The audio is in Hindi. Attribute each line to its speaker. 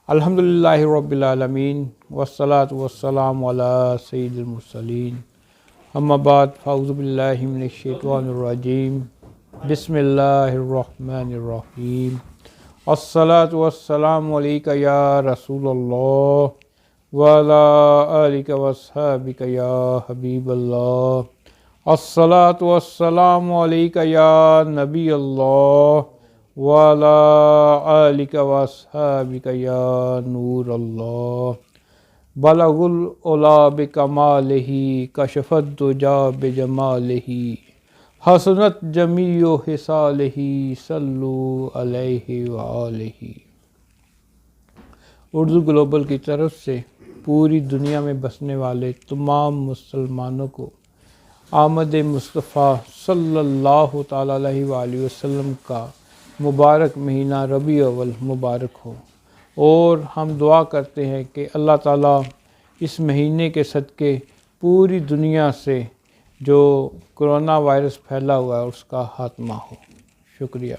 Speaker 1: अल्हम्दुलिल्लाहि रब्बिल आलमीन वस्सलातु वस्सलामु अला सय्यिदिल मुरसलीन अम्मा बाद फ़अऊज़ु बिल्लाहि मिनश शैतानिर रजीम बिस्मिल्लाहिर रहमानिर रहीम अस्सलातु वस्सलामु अलैका या रसूलल्लाह व अला आलिका वस्हाबिका या हबीबल्लाह अस्सलातु वस्सलामु अलैका या नबीअल्लाह वाला आलिका वस्हाबिका या नूर अल्लाह बलगुल उला बिकमालिही कशफत दुजा बिजमालिही हसनत जमीओ हिसालिही सल्लु अलैहि व आलिही। उर्दू ग्लोबल की तरफ से पूरी दुनिया में बसने वाले तमाम मुसलमानों को आमद मुस्तफ़ा सल्लल्लाहु ताला अलैहि वसल्लम का मुबारक महीना रबी अव्वल मुबारक हो। और हम दुआ करते हैं कि अल्लाह ताला इस महीने के सदक़े पूरी दुनिया से जो कोरोना वायरस फैला हुआ है उसका खात्मा हो। शुक्रिया।